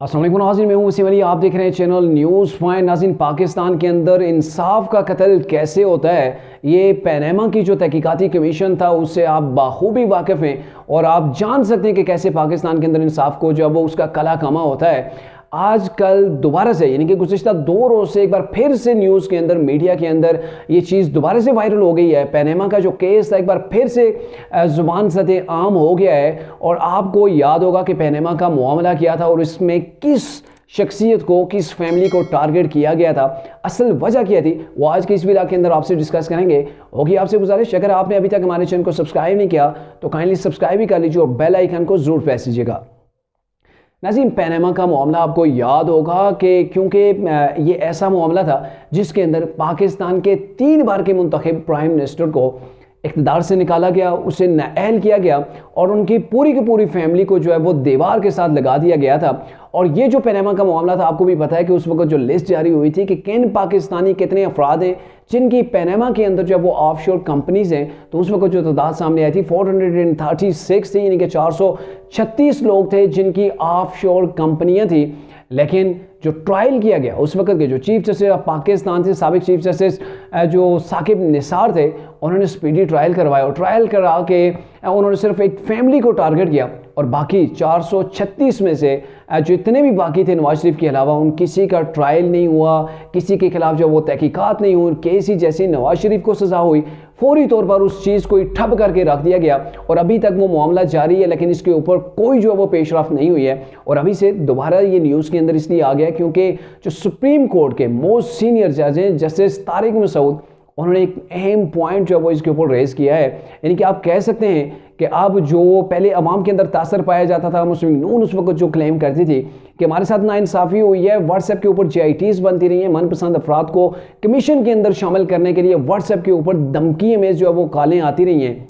अस्सलाम वालेकुम नाज़रीन, मैं हूं वसीम अली। आप देख रहे हैं चैनल न्यूज़ पॉइंट। नाज़रीन, पाकिस्तान के अंदर इंसाफ का कत्ल कैसे होता है, ये पनामा की जो तहकीकाती कमीशन था उससे आप बाखूबी वाकिफ़ हैं और आप जान सकते हैं कि कैसे पाकिस्तान के अंदर इंसाफ को जो है वो उसका कला कामा होता है। आज कल दोबारा से यानी कि गुज़िश्ता 2 रोज़ से एक बार फिर से न्यूज़ के अंदर, मीडिया के अंदर ये चीज़ दोबारा से वायरल हो गई है। पनामा का जो केस था एक बार फिर से ज़ुबान सतह आम हो गया है और आपको याद होगा कि पनामा का मामला किया था और इसमें किस शख्सियत को, किस फैमिली को टारगेट किया गया था, असल वजह क्या थी, वो आज की इस वीडियो के अंदर आपसे डिस्कस करेंगे। होगी आपसे गुजारिश, अगर आपने अभी तक हमारे चैनल को सब्सक्राइब नहीं किया तो काइंडली सब्सक्राइब भी कर लीजिए और बेल आइकन को ज़रूर प्रेस कीजिएगा। नाज़रीन, पनामा का मामला आपको याद होगा कि क्योंकि ये ऐसा मामला था जिसके अंदर पाकिस्तान के 3 बार के मुंतखब प्राइम मिनिस्टर को इक़्तिदार से निकाला गया, उसे नाअहल किया गया और उनकी पूरी की पूरी फैमिली को जो है वो दीवार के साथ लगा दिया गया था। और ये जो पनामा का मामला था, आपको भी पता है कि उस वक्त जो लिस्ट जारी हुई थी कि किन पाकिस्तानी, कितने अफराद हैं जिनकी पनामा के अंदर जो है वो ऑफशोर कंपनीज हैं, तो उस वक्त जो तादाद सामने आई थी 436 थी, यानी कि 436 लोग थे जिनकी ऑफशोर कंपनियां थी। लेकिन जो ट्रायल किया गया उस वक्त के जो चीफ जस्टिस ऑफ पाकिस्तान थे, साबिक चीफ जस्टिस जो साकिब निसार थे, उन्होंने स्पीडी ट्रायल करवाया और ट्रायल करा के उन्होंने सिर्फ एक फैमिली को टारगेट किया और बाकी 436 में से जितने भी बाकी थे नवाज शरीफ के अलावा, उन किसी का ट्रायल नहीं हुआ, किसी के खिलाफ जो वो तहकीकात नहीं हुई। केस ही जैसी नवाज शरीफ को सज़ा हुई, फौरी तौर पर उस चीज़ को ठप करके रख दिया गया और अभी तक वो मामला जारी है, लेकिन इसके ऊपर कोई जो है वो पेशरफ नहीं हुई है। और अभी से दोबारा ये न्यूज़ के अंदर इसलिए आ गया क्योंकि जो सुप्रीम कोर्ट के मोस्ट सीनियर जज हैं जस्टिस तारिक मसूद, उन्होंने एक अहम पॉइंट जो है वो इसके ऊपर रेज़ किया है। यानी कि आप कह सकते हैं कि अब जो पहले अवाम के अंदर तासर पाया जाता था, मुस्लिम नून उस वक्त जो क्लेम करती थी कि हमारे साथ नाइंसाफ़ी हुई है, व्हाट्सएप के ऊपर JITs बनती रही हैं, मनपसंद अफराद को कमीशन के अंदर शामिल करने के लिए व्हाट्सएप के ऊपर धमकी में जो है वो कॉलें आती रही हैं।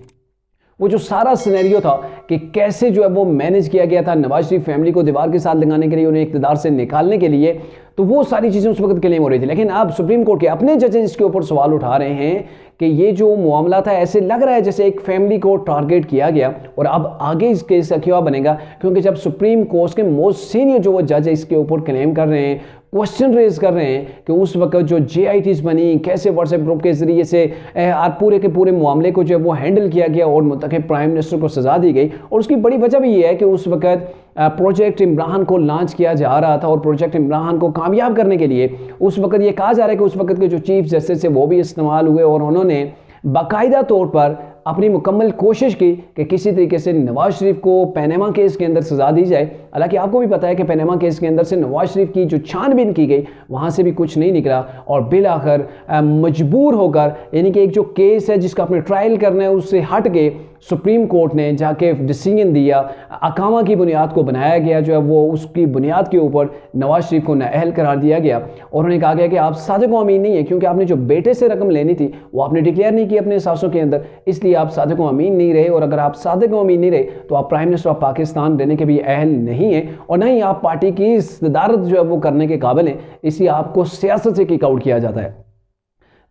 वो जो सारा सिनेरियो था कि कैसे जो है वो मैनेज किया गया था नवाज शरीफ फैमिली को दीवार के साथ लगाने के लिए, उन्हें इक़्तिदार से निकालने के लिए, तो वो सारी चीज़ें उस वक्त क्लेम हो रही थी। लेकिन अब सुप्रीम कोर्ट के अपने जजेस इसके ऊपर सवाल उठा रहे हैं कि ये जो मामला था ऐसे लग रहा है जैसे एक फैमिली को टारगेट किया गया और अब आगे इस केस का क्या बनेगा, क्योंकि जब सुप्रीम कोर्ट के मोस्ट सीनियर जो वो जज है इसके ऊपर क्लेम कर रहे हैं, क्वेश्चन रेज कर रहे हैं कि उस वक्त जो JITs बनी, कैसे व्हाट्सएप ग्रुप के ज़रिए से पूरे के पूरे मामले को जो है वो हैंडल किया गया और मुंतखब प्राइम मिनिस्टर को सज़ा दी गई। और उसकी बड़ी वजह भी ये है कि उस वक्त प्रोजेक्ट इमरान को लॉन्च किया जा रहा था और प्रोजेक्ट इमरान को कामयाब करने के लिए उस वक्त ये कहा जा रहा है कि उस वक्त के जो चीफ जस्टिस है वो भी इस्तेमाल हुए और उन्होंने बाकायदा तौर पर अपनी मुकम्मल कोशिश की कि किसी तरीके से नवाज शरीफ को पनामा केस के अंदर सज़ा दी जाए। हालांकि आपको भी पता है कि पनामा केस के अंदर से नवाज शरीफ की जो छानबीन की गई वहाँ से भी कुछ नहीं निकला और बिलाखिर मजबूर होकर, यानी कि एक जो केस है जिसका अपने ट्रायल करना है उससे हट के सुप्रीम कोर्ट ने जाके डिसीजन दिया, अकामा की बुनियाद को बनाया गया जो है वो, उसकी बुनियाद के ऊपर नवाज शरीफ को नाअहल करार दिया गया और उन्होंने कहा गया कि आप सादिक व अमीन नहीं है, क्योंकि आपने जो बेटे से रकम लेनी थी वो आपने डिक्लेयर नहीं की अपने एहसासों के अंदर, इसलिए आप सादिक व अमीन नहीं रहे। और अगर आप सादिक व अमीन नहीं रहे तो आप प्राइम मिनिस्टर ऑफ पाकिस्तान रहने के भी अहल नहीं है और नहीं आप पार्टी की सदारत जो है वो करने के काबिल हैं, इसलिए आपको सियासत से किक आउट किया जाता है।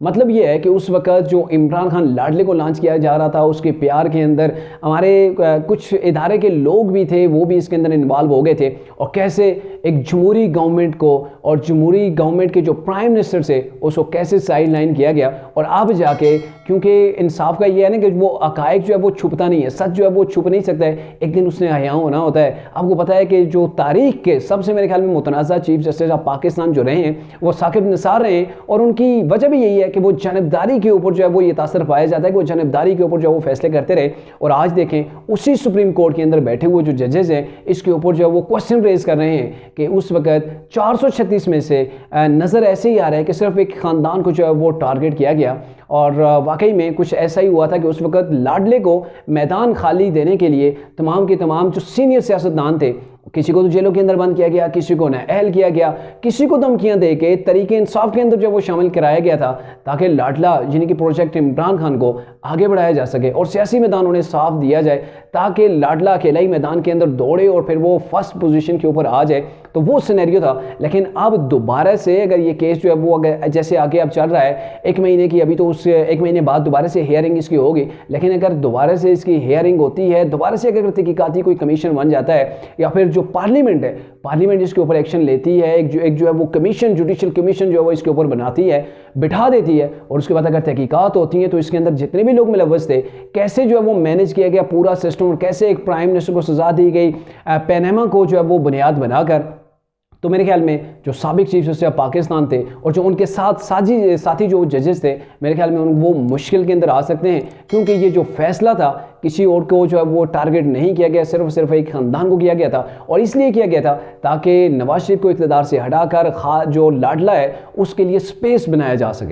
मतलब ये है कि उस वक्त जो इमरान खान लाडले को लॉन्च किया जा रहा था, उसके प्यार के अंदर हमारे कुछ इदारे के लोग भी थे, वो भी इसके अंदर इन्वॉल्व हो गए थे और कैसे एक जमहूरी गवर्नमेंट को और जमहूरी गवर्नमेंट के जो प्राइम मिनिस्टर से उसको कैसे साइड लाइन किया गया। और अब जाके क्योंकि इंसाफ का ये है ना कि वो हक़ाइक़ जो है वो छुपता नहीं है, सच जो है वो छुप नहीं सकता है, एक दिन उसने हया होना होता है। आपको पता है कि जो तारीख के सबसे मेरे ख्याल में मुतनाज़ा चीफ जस्टिस ऑफ पाकिस्तान जो रहे हैं वो साकिब निसार रहे हैं और उनकी वजह भी यही है कि वो जानबदारी के ऊपर जो है वो ये तासर पाया जाता है कि वो जानबदारी के ऊपर जो है वो फैसले करते रहे। और आज देखें उसी सुप्रीम कोर्ट के अंदर बैठे हुए जो जजेस हैं इसके ऊपर जो है वो क्वेश्चन रेज कर रहे हैं कि उस वक्त 436 में से नज़र ऐसे ही आ रहा है कि सिर्फ एक ख़ानदान को जो है वो टारगेट किया गया और वाकई में कुछ ऐसा ही हुआ था कि उस वक्त लाडले को मैदान खाली देने के लिए तमाम के तमाम जो सीनियर सियासतदान थे, किसी को तो जेलों के अंदर बंद किया गया, किसी को नाअहल किया गया, किसी को धमकियां दे के तरीके इंसाफ के अंदर जो वो शामिल कराया गया था ताकि लाडला यानी कि प्रोजेक्ट इमरान खान को आगे बढ़ाया जा सके और सियासी मैदान उन्हें साफ दिया जाए ताकि लाडला अकेला ही मैदान के अंदर दौड़े और फिर वो फर्स्ट पोजीशन के ऊपर आ जाए। तो वो सिनेरियो था। लेकिन अब दोबारा से अगर ये केस जो है वो अगर जैसे आगे अब चल रहा है 1 महीने की, अभी तो उस 1 महीने बाद दोबारा से हियरिंग इसकी होगी, लेकिन अगर दोबारा से इसकी हियरिंग होती है, दोबारा से अगर तहकीकाती कोई कमीशन बन जाता है, या फिर जो पार्लियामेंट है, पार्लियामेंट इसके ऊपर एक्शन लेती है, एक जो है वो कमीशन, जुडिशियल कमीशन जो है वो इसके ऊपर बनाती है, बिठा देती है, और उसके बाद अगर तहकीकात होती है तो इसके अंदर जितने भी लोग मुलव्वस थे, कैसे जो है वो मैनेज किया गया पूरा सिस्टम, और कैसे एक प्राइम मिनिस्टर को सजा दी गई पनामा को जो है वो बुनियाद बनाकर, तो मेरे ख्याल में जो साबिक चीफ जस्टिस ऑफ पाकिस्तान थे और जो उनके साथी जो जजेस थे, मेरे ख्याल में वो मुश्किल के अंदर आ सकते हैं, क्योंकि ये जो फैसला था किसी और को जो है वो टारगेट नहीं किया गया, सिर्फ एक ख़ानदान को किया गया था, और इसलिए किया गया था ताकि नवाज शरीफ को इक़्तिदार से हटाकर जो लाडला है उसके लिए स्पेस बनाया जा सके।